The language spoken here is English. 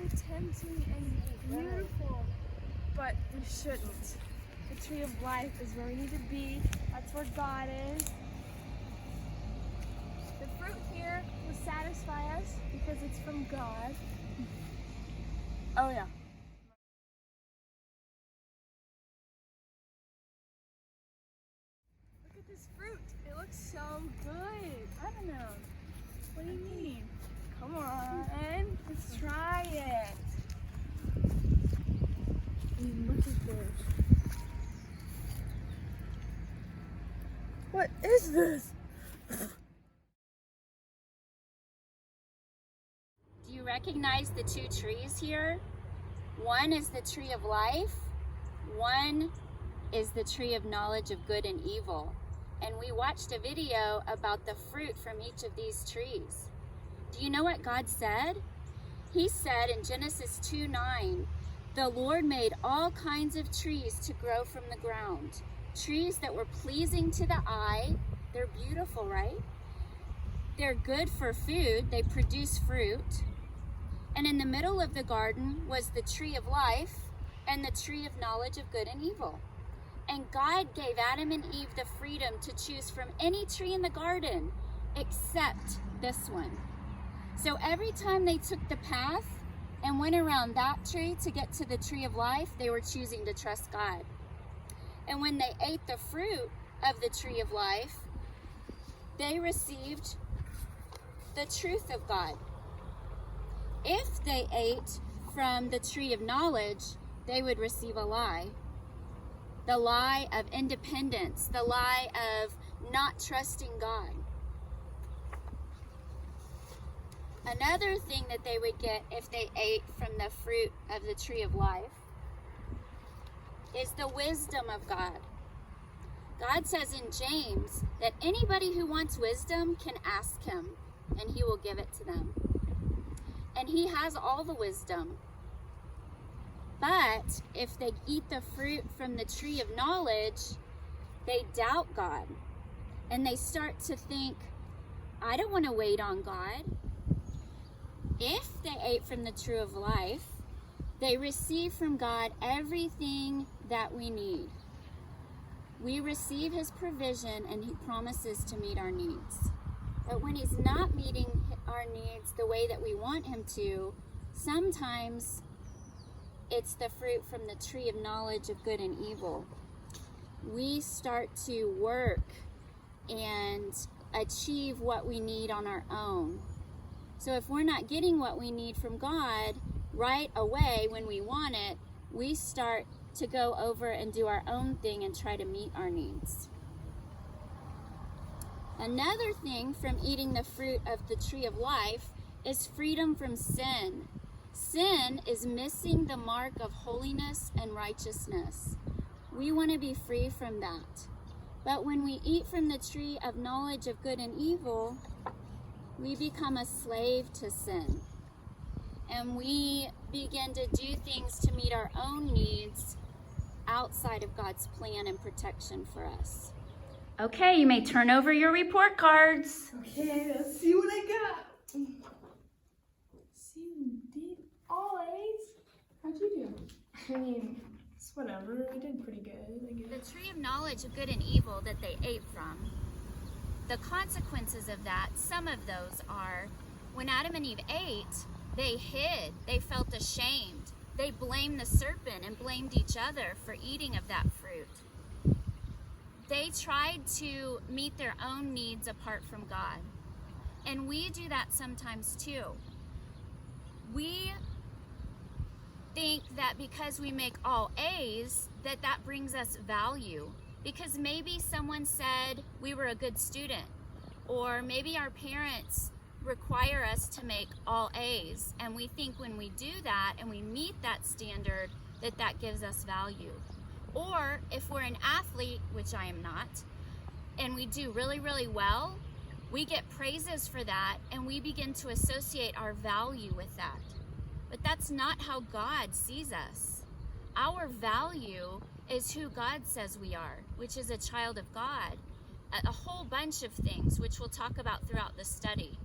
tempting and beautiful, but we shouldn't. The tree of life is where we need to be. That's where God is. The fruit here will satisfy us because it's from God. Oh yeah. Look at this fruit. It looks so good. I don't know. What do you mean? Come on, let's try it. Look at this. What is this? Do you recognize the two trees here? One is the tree of life. One is the tree of knowledge of good and evil. And we watched a video about the fruit from each of these trees. Do you know what God said? He said in Genesis 2:9, the Lord made all kinds of trees to grow from the ground. Trees that were pleasing to the eye. They're beautiful, right? They're good for food. They produce fruit. And in the middle of the garden was the tree of life and the tree of knowledge of good and evil. And God gave Adam and Eve the freedom to choose from any tree in the garden except this one. So every time they took the path and went around that tree to get to the tree of life, they were choosing to trust God. And when they ate the fruit of the tree of life, they received the truth of God. If they ate from the tree of knowledge, they would receive a lie. The lie of independence, the lie of not trusting God. Another thing that they would get if they ate from the fruit of the tree of life is the wisdom of God. God says in James that anybody who wants wisdom can ask him and he will give it to them. And he has all the wisdom. But if they eat the fruit from the tree of knowledge, they doubt God. And they start to think, I don't want to wait on God. If they ate from the tree of life, they receive from God everything that we need. We receive his provision and he promises to meet our needs. But when he's not meeting our needs the way that we want him to, sometimes it's the fruit from the tree of knowledge of good and evil. We start to work and achieve what we need on our own. So if we're not getting what we need from God right away when we want it, we start to go over and do our own thing and try to meet our needs. Another thing from eating the fruit of the tree of life is freedom from sin. Sin is missing the mark of holiness and righteousness. We want to be free from that. But when we eat from the tree of knowledge of good and evil, we become a slave to sin. And we begin to do things to meet our own needs outside of God's plan and protection for us. Okay, you may turn over your report cards. Okay, let's see what I got. See, you did all A's. How'd you do? I mean, it's whatever. I did pretty good. The tree of knowledge of good and evil that they ate from, the consequences of that, some of those are, when Adam and Eve ate, they hid, they felt ashamed. They blamed the serpent and blamed each other for eating of that fruit. They tried to meet their own needs apart from God. And we do that sometimes too. We think that because we make all A's, that brings us value. Because maybe someone said we were a good student, or maybe our parents require us to make all A's, and we think when we do that and we meet that standard, that gives us value. Or if we're an athlete, which I am not, and we do really, really well, we get praises for that and we begin to associate our value with that. But that's not how God sees us. Our value is who God says we are, which is a child of God. A whole bunch of things, which we'll talk about throughout the study.